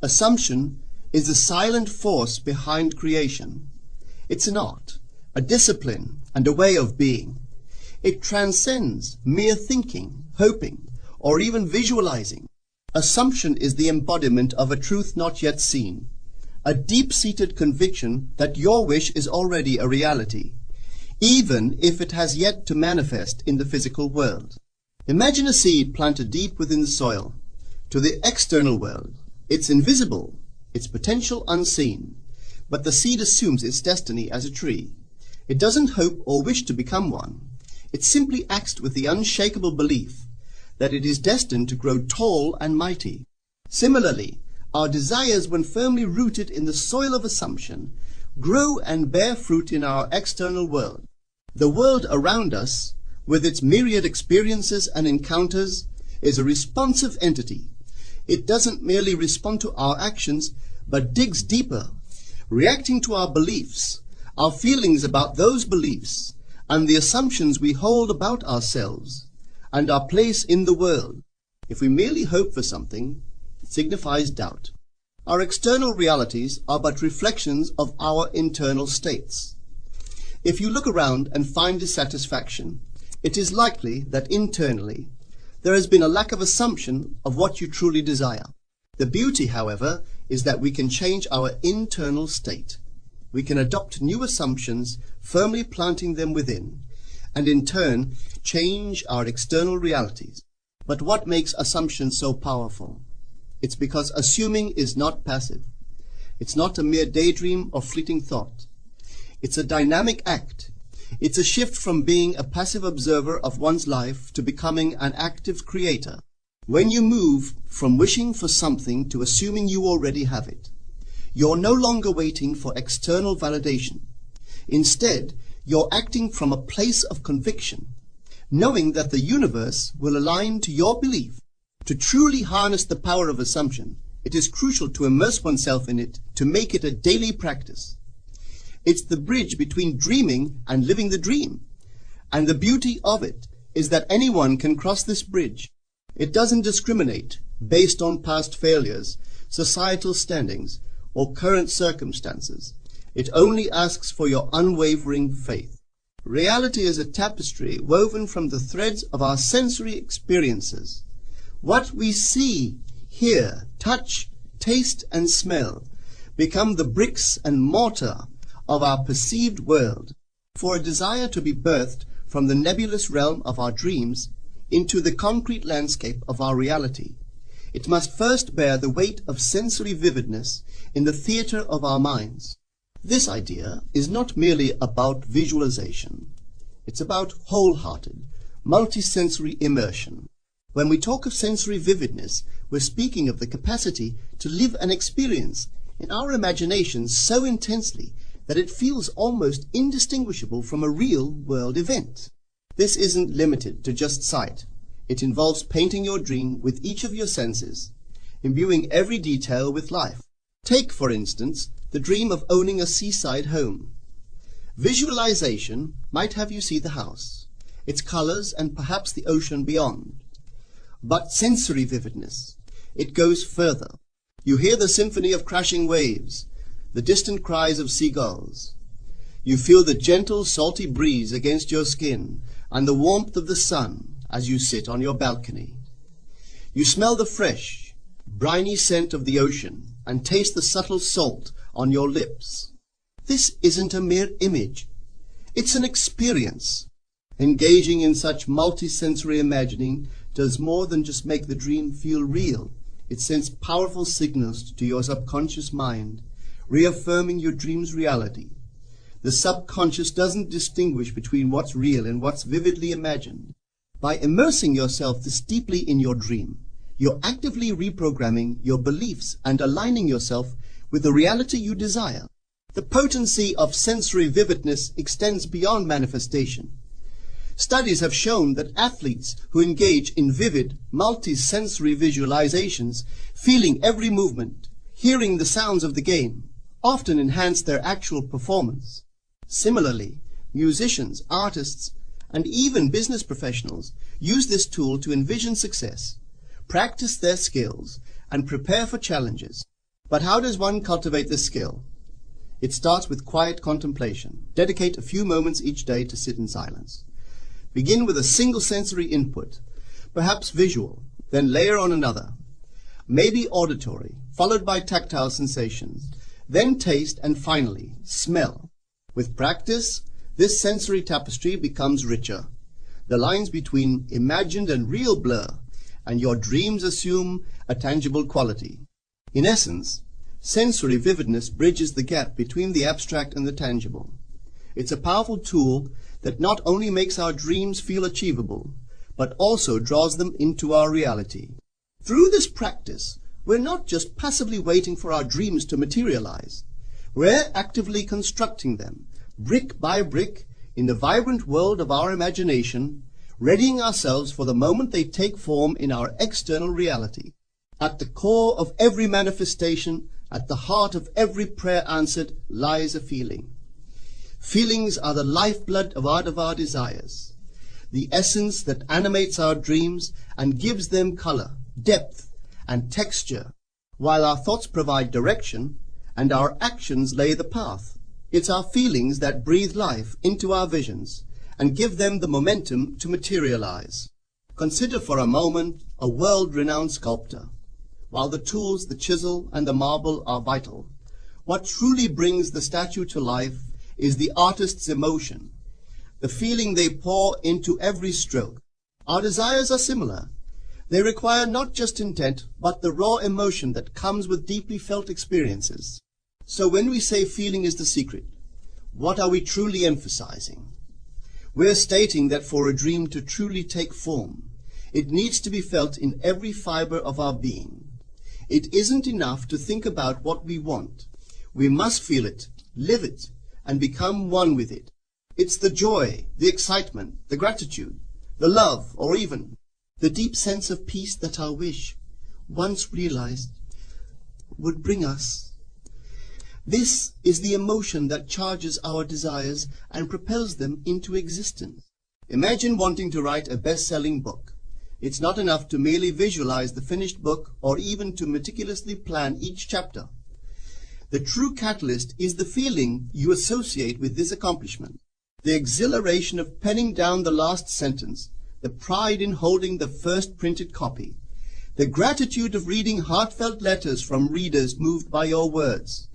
Assumption is the silent force behind creation. It's an art, a discipline, and a way of being. It transcends mere thinking, hoping, or even visualizing. Assumption is the embodiment of a truth not yet seen, a deep-seated conviction that your wish is already a reality, even if it has yet to manifest in the physical world. Imagine a seed planted deep within the soil. To the external world, it's invisible, its potential unseen, but the seed assumes its destiny as a tree. It doesn't hope or wish to become one. It simply acts with the unshakable belief that it is destined to grow tall and mighty. Similarly, our desires, when firmly rooted in the soil of assumption, grow and bear fruit in our external world. The world around us, with its myriad experiences and encounters, is a responsive entity. It doesn't merely respond to our actions, but digs deeper, reacting to our beliefs, our feelings about those beliefs, and the assumptions we hold about ourselves and our place in the world. If we merely hope for something, it signifies doubt. Our external realities are but reflections of our internal states. If you look around and find dissatisfaction, it is likely that internally there has been a lack of assumption of what you truly desire. The beauty, however, is that we can change our internal state. We can adopt new assumptions, firmly planting them within, and in turn change our external realities. But what makes assumptions so powerful? It's because assuming is not passive. It's not a mere daydream or fleeting thought. It's a dynamic act. It's a shift from being a passive observer of one's life to becoming an active creator. When you move from wishing for something to assuming you already have it, you're no longer waiting for external validation. Instead, you're acting from a place of conviction, knowing that the universe will align to your belief. To truly harness the power of assumption, it is crucial to immerse oneself in it, to make it a daily practice. It's the bridge between dreaming and living the dream. And the beauty of it is that anyone can cross this bridge. It doesn't discriminate based on past failures, societal standings, or current circumstances. It only asks for your unwavering faith. Reality is a tapestry woven from the threads of our sensory experiences. What we see, hear, touch, taste, and smell become the bricks and mortar of our perceived world. For a desire to be birthed from the nebulous realm of our dreams into the concrete landscape of our reality, it must first bear the weight of sensory vividness in the theater of our minds. This idea is not merely about visualization. It's about wholehearted, multisensory immersion. When we talk of sensory vividness, we're speaking of the capacity to live an experience in our imagination so intensely that it feels almost indistinguishable from a real-world event. This isn't limited to just sight. It involves painting your dream with each of your senses, imbuing every detail with life. Take, for instance, the dream of owning a seaside home. Visualization might have you see the house, its colors, and perhaps the ocean beyond. But sensory vividness, it goes further. You hear the symphony of crashing waves, the distant cries of seagulls. You feel the gentle, salty breeze against your skin and the warmth of the sun as you sit on your balcony. You smell the fresh, briny scent of the ocean and taste the subtle salt on your lips. This isn't a mere image. It's an experience. Engaging in such multisensory imagining does more than just make the dream feel real. It sends powerful signals to your subconscious mind, reaffirming your dream's reality. The subconscious doesn't distinguish between what's real and what's vividly imagined. By immersing yourself this deeply in your dream, you're actively reprogramming your beliefs and aligning yourself with the reality you desire. The potency of sensory vividness extends beyond manifestation. Studies have shown that athletes who engage in vivid, multi-sensory visualizations, feeling every movement, hearing the sounds of the game, often enhance their actual performance. Similarly, musicians, artists, and even business professionals use this tool to envision success, practice their skills, and prepare for challenges. But how does one cultivate this skill? It starts with quiet contemplation. Dedicate a few moments each day to sit in silence. Begin with a single sensory input, perhaps visual, then layer on another, maybe auditory, followed by tactile sensations, then taste, and finally smell. With practice, this sensory tapestry becomes richer. The lines between imagined and real blur, and your dreams assume a tangible quality. In essence, sensory vividness bridges the gap between the abstract and the tangible. It's a powerful tool that not only makes our dreams feel achievable, but also draws them into our reality. Through this practice, we're not just passively waiting for our dreams to materialize. We're actively constructing them, brick by brick, in the vibrant world of our imagination, readying ourselves for the moment they take form in our external reality. At the core of every manifestation, at the heart of every prayer answered, lies a feeling. Feelings are the lifeblood of our desires, the essence that animates our dreams and gives them color, depth, and texture, while our thoughts provide direction and our actions lay the path. It's our feelings that breathe life into our visions and give them the momentum to materialize. Consider for a moment a world-renowned sculptor. While the tools, the chisel, and the marble are vital, what truly brings the statue to life is the artist's emotion, the feeling they pour into every stroke. Our desires are similar. They require not just intent, but the raw emotion that comes with deeply felt experiences. So when we say feeling is the secret, what are we truly emphasizing? We're stating that for a dream to truly take form, it needs to be felt in every fiber of our being. It isn't enough to think about what we want. We must feel it, live it, and become one with it. It's the joy, the excitement, the gratitude, the love, or even the deep sense of peace that our wish, once realized, would bring us. This is the emotion that charges our desires and propels them into existence. Imagine wanting to write a best-selling book. It's not enough to merely visualize the finished book or even to meticulously plan each chapter. The true catalyst is the feeling you associate with this accomplishment. The exhilaration of penning down the last sentence, the pride in holding the first printed copy, the gratitude of reading heartfelt letters from readers moved by your words.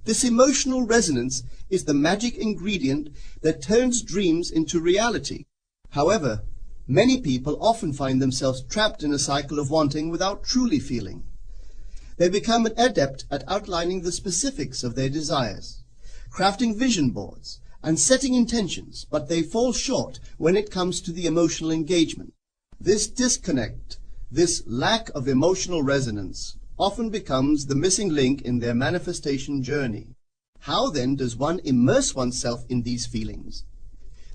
This emotional resonance is the magic ingredient that turns dreams into reality. However, many people often find themselves trapped in a cycle of wanting without truly feeling. They become an adept at outlining the specifics of their desires, crafting vision boards, and setting intentions, but they fall short when it comes to the emotional engagement. This disconnect, this lack of emotional resonance, often becomes the missing link in their manifestation journey. How then does one immerse oneself in these feelings?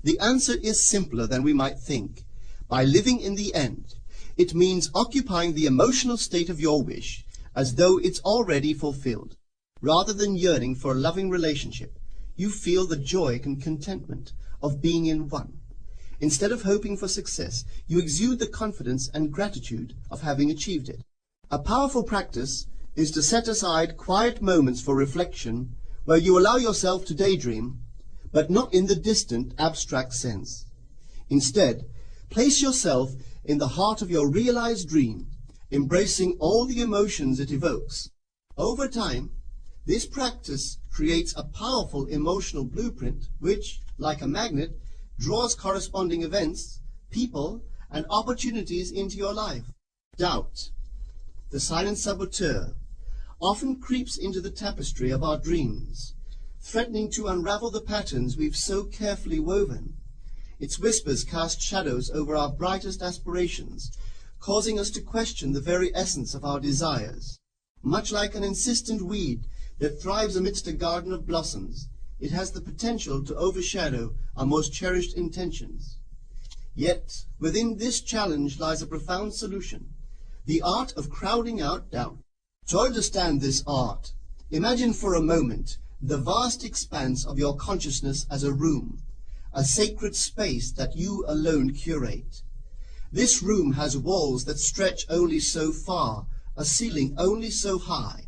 The answer is simpler than we might think. By living in the end, it means occupying the emotional state of your wish as though it's already fulfilled. Rather than yearning for a loving relationship, you feel the joy and contentment of being in one. Instead of hoping for success, you exude the confidence and gratitude of having achieved it. A powerful practice is to set aside quiet moments for reflection where you allow yourself to daydream, but not in the distant, abstract sense. Instead, place yourself in the heart of your realized dream, embracing all the emotions it evokes. Over time, this practice creates a powerful emotional blueprint which, like a magnet, draws corresponding events, people, and opportunities into your life. Doubt, the silent saboteur, often creeps into the tapestry of our dreams, threatening to unravel the patterns we've so carefully woven. Its whispers cast shadows over our brightest aspirations, causing us to question the very essence of our desires. Much like an insistent weed that thrives amidst a garden of blossoms, it has the potential to overshadow our most cherished intentions. Yet, within this challenge lies a profound solution, the art of crowding out doubt. To understand this art, imagine for a moment the vast expanse of your consciousness as a room, a sacred space that you alone curate. This room has walls that stretch only so far, a ceiling only so high,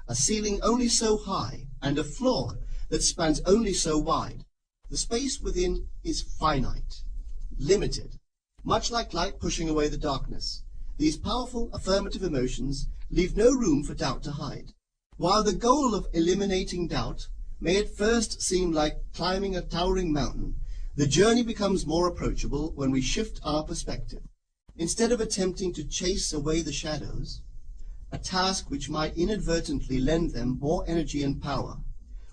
a ceiling only so high, and a floor that spans only so wide. The space within is finite, limited. Much like light pushing away the darkness, these powerful affirmative emotions leave no room for doubt to hide. While the goal of eliminating doubt may at first seem like climbing a towering mountain, the journey becomes more approachable when we shift our perspective. Instead of attempting to chase away the shadows, a task which might inadvertently lend them more energy and power,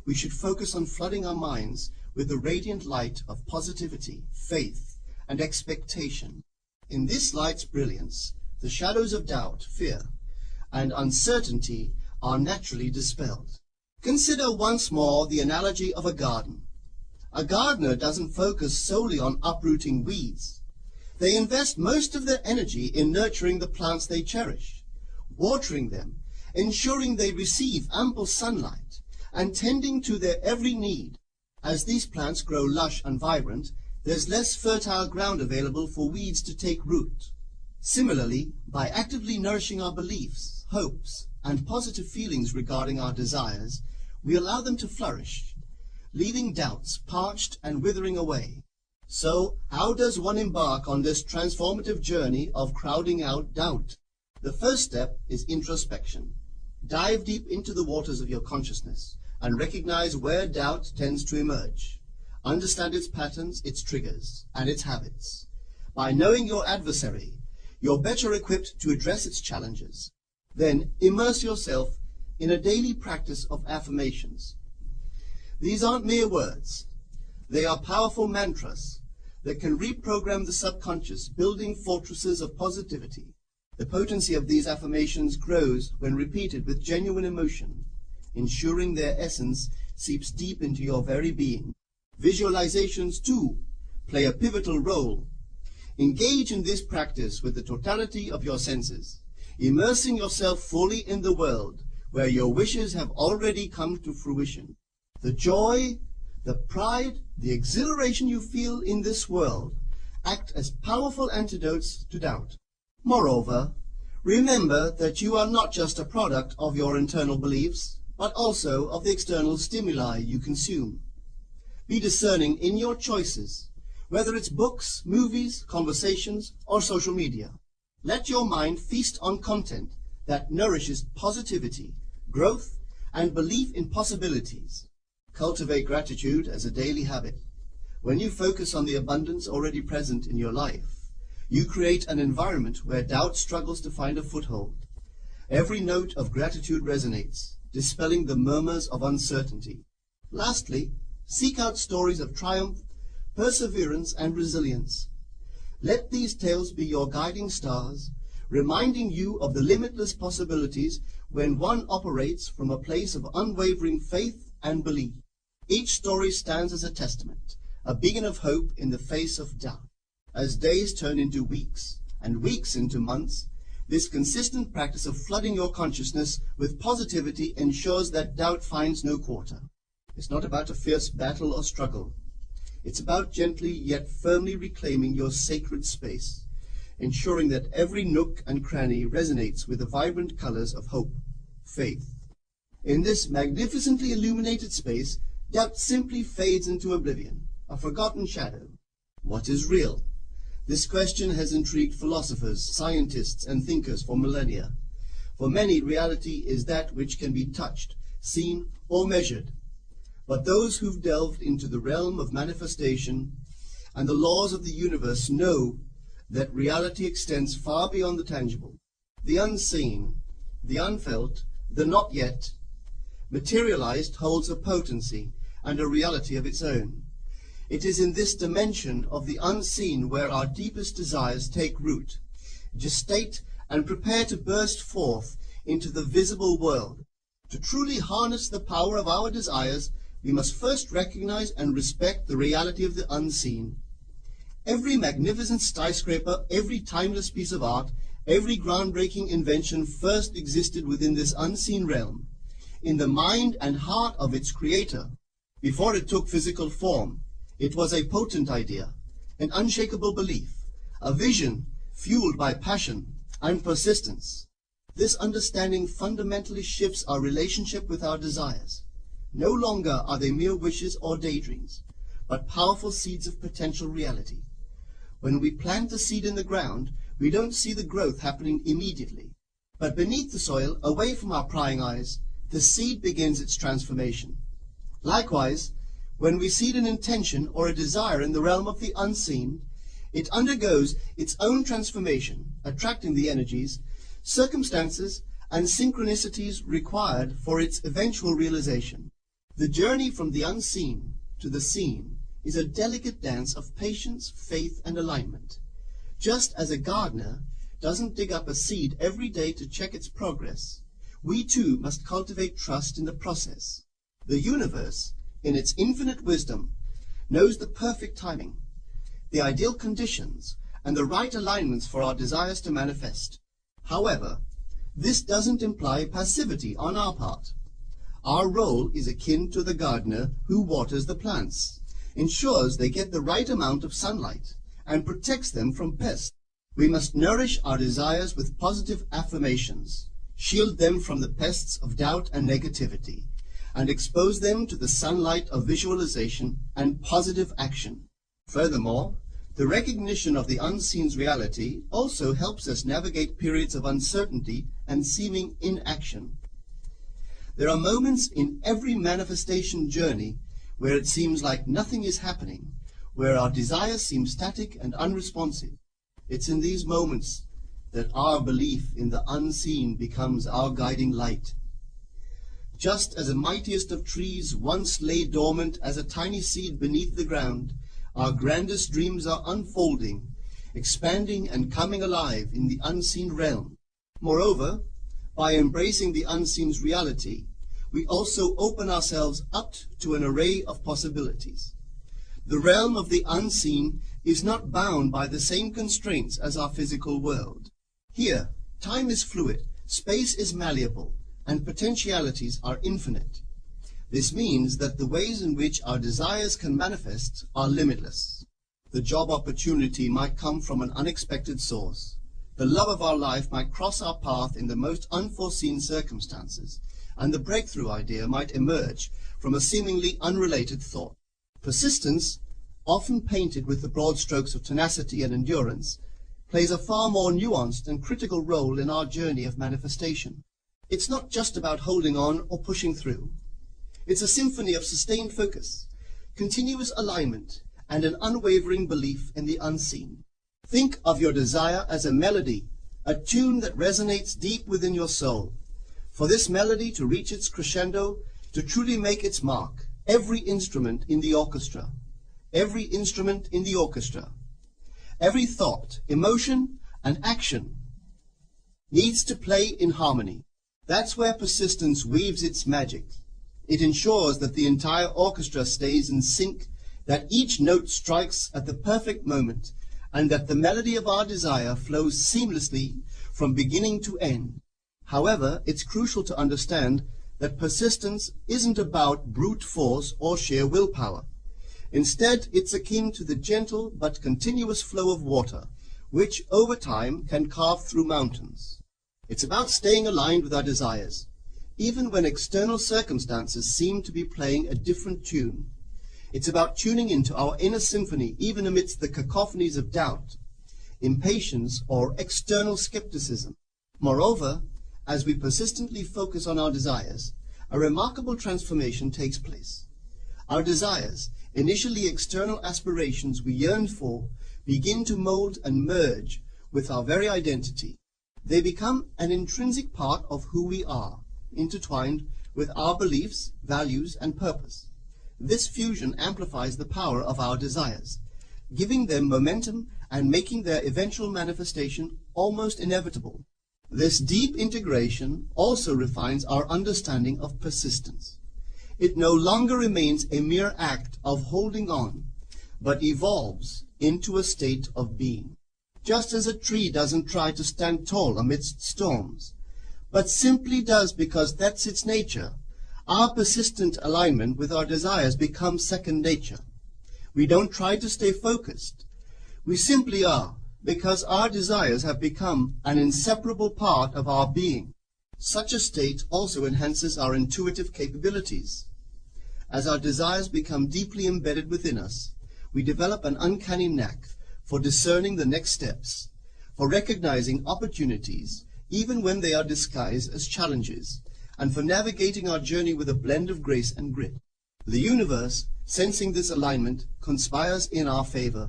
we should focus on flooding our minds with the radiant light of positivity, faith, and expectation. In this light's brilliance, the shadows of doubt, fear, and uncertainty are naturally dispelled. Consider once more the analogy of a garden. A gardener doesn't focus solely on uprooting weeds. They invest most of their energy in nurturing the plants they cherish, watering them, ensuring they receive ample sunlight, and tending to their every need. As these plants grow lush and vibrant, there's less fertile ground available for weeds to take root. Similarly, by actively nourishing our beliefs, hopes, and positive feelings regarding our desires, we allow them to flourish, leaving doubts parched and withering away. So, how does one embark on this transformative journey of crowding out doubt? The first step is introspection. Dive deep into the waters of your consciousness and recognize where doubt tends to emerge. Understand its patterns, its triggers, and its habits. By knowing your adversary, you're better equipped to address its challenges. Then immerse yourself in a daily practice of affirmations. These aren't mere words. They are powerful mantras that can reprogram the subconscious, building fortresses of positivity. The potency of these affirmations grows when repeated with genuine emotion, ensuring their essence seeps deep into your very being. Visualizations, too, play a pivotal role. Engage in this practice with the totality of your senses, immersing yourself fully in the world where your wishes have already come to fruition. The joy, the pride, the exhilaration you feel in this world act as powerful antidotes to doubt. Moreover, remember that you are not just a product of your internal beliefs, but also of the external stimuli you consume. Be discerning in your choices, whether it's books, movies, conversations, or social media. Let your mind feast on content that nourishes positivity, growth, and belief in possibilities. Cultivate gratitude as a daily habit. When you focus on the abundance already present in your life, you create an environment where doubt struggles to find a foothold. Every note of gratitude resonates, dispelling the murmurs of uncertainty. Lastly, seek out stories of triumph, perseverance, and resilience. Let these tales be your guiding stars, reminding you of the limitless possibilities when one operates from a place of unwavering faith and belief. Each story stands as a testament, a beacon of hope in the face of doubt. As days turn into weeks, and weeks into months, this consistent practice of flooding your consciousness with positivity ensures that doubt finds no quarter. It's not about a fierce battle or struggle. It's about gently yet firmly reclaiming your sacred space, ensuring that every nook and cranny resonates with the vibrant colors of hope, faith. In this magnificently illuminated space, doubt simply fades into oblivion, a forgotten shadow. What is real? This question has intrigued philosophers, scientists, and thinkers for millennia. For many, reality is that which can be touched, seen, or measured. But those who've delved into the realm of manifestation and the laws of the universe know that reality extends far beyond the tangible. The unseen, the unfelt, the not yet, materialized holds a potency and a reality of its own. It is in this dimension of the unseen where our deepest desires take root, gestate, and prepare to burst forth into the visible world. To truly harness the power of our desires, we must first recognize and respect the reality of the unseen. Every magnificent skyscraper, every timeless piece of art, every groundbreaking invention first existed within this unseen realm, in the mind and heart of its creator. Before it took physical form, it was a potent idea, an unshakable belief, a vision fueled by passion and persistence. This understanding fundamentally shifts our relationship with our desires. No longer are they mere wishes or daydreams, but powerful seeds of potential reality. When we plant a seed in the ground, we don't see the growth happening immediately. But beneath the soil, away from our prying eyes, the seed begins its transformation. Likewise, when we seed an intention or a desire in the realm of the unseen, it undergoes its own transformation, attracting the energies, circumstances, and synchronicities required for its eventual realization. The journey from the unseen to the seen is a delicate dance of patience, faith, and alignment. Just as a gardener doesn't dig up a seed every day to check its progress, we too must cultivate trust in the process. The universe, in its infinite wisdom, knows the perfect timing, the ideal conditions, and the right alignments for our desires to manifest. However, this doesn't imply passivity on our part. Our role is akin to the gardener who waters the plants, ensures they get the right amount of sunlight, and protects them from pests. We must nourish our desires with positive affirmations, shield them from the pests of doubt and negativity, and expose them to the sunlight of visualization and positive action. Furthermore, the recognition of the unseen's reality also helps us navigate periods of uncertainty and seeming inaction. There are moments in every manifestation journey where it seems like nothing is happening, where our desires seem static and unresponsive. It's in these moments that our belief in the unseen becomes our guiding light. Just as the mightiest of trees once lay dormant as a tiny seed beneath the ground, our grandest dreams are unfolding, expanding and coming alive in the unseen realm. Moreover, by embracing the unseen's reality, we also open ourselves up to an array of possibilities. The realm of the unseen is not bound by the same constraints as our physical world. Here, time is fluid, space is malleable, and potentialities are infinite. This means that the ways in which our desires can manifest are limitless. The job opportunity might come from an unexpected source. The love of our life might cross our path in the most unforeseen circumstances, and the breakthrough idea might emerge from a seemingly unrelated thought. Persistence, often painted with the broad strokes of tenacity and endurance, plays a far more nuanced and critical role in our journey of manifestation. It's not just about holding on or pushing through. It's a symphony of sustained focus, continuous alignment, and an unwavering belief in the unseen. Think of your desire as a melody, a tune that resonates deep within your soul. For this melody to reach its crescendo, to truly make its mark, every instrument in the orchestra, every thought, emotion, and action needs to play in harmony. That's where persistence weaves its magic. It ensures that the entire orchestra stays in sync, that each note strikes at the perfect moment, and that the melody of our desire flows seamlessly from beginning to end. However, it's crucial to understand that persistence isn't about brute force or sheer willpower. Instead, it's akin to the gentle but continuous flow of water, which over time can carve through mountains. It's about staying aligned with our desires, even when external circumstances seem to be playing a different tune. It's about tuning into our inner symphony even amidst the cacophonies of doubt, impatience, or external skepticism. Moreover, as we persistently focus on our desires, a remarkable transformation takes place. Our desires, initially external aspirations we yearned for, begin to mold and merge with our very identity. They become an intrinsic part of who we are, intertwined with our beliefs, values, and purpose. This fusion amplifies the power of our desires, giving them momentum and making their eventual manifestation almost inevitable. This deep integration also refines our understanding of persistence. It no longer remains a mere act of holding on, but evolves into a state of being. Just as a tree doesn't try to stand tall amidst storms, but simply does because that's its nature, our persistent alignment with our desires becomes second nature. We don't try to stay focused. We simply are, because our desires have become an inseparable part of our being. Such a state also enhances our intuitive capabilities. As our desires become deeply embedded within us, we develop an uncanny knack for discerning the next steps, for recognizing opportunities even when they are disguised as challenges, and for navigating our journey with a blend of grace and grit. The universe, sensing this alignment, conspires in our favor,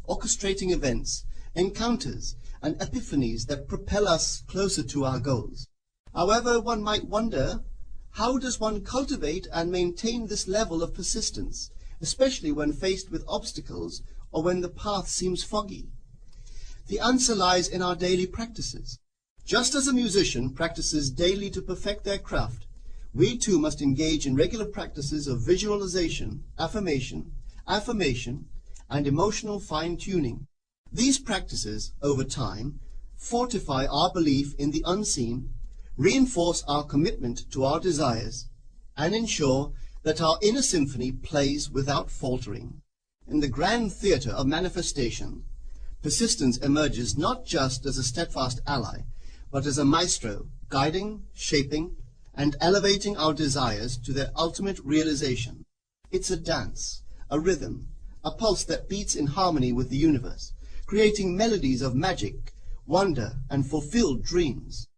orchestrating events, encounters, and epiphanies that propel us closer to our goals. However, one might wonder, how does one cultivate and maintain this level of persistence, especially when faced with obstacles or when the path seems foggy? The answer lies in our daily practices. Just as a musician practices daily to perfect their craft, we too must engage in regular practices of visualization, affirmation, and emotional fine-tuning. These practices, over time, fortify our belief in the unseen, reinforce our commitment to our desires, and ensure that our inner symphony plays without faltering. In the grand theatre of manifestation, persistence emerges not just as a steadfast ally, but as a maestro, guiding, shaping, and elevating our desires to their ultimate realization. It's a dance, a rhythm, a pulse that beats in harmony with the universe, creating melodies of magic, wonder, and fulfilled dreams.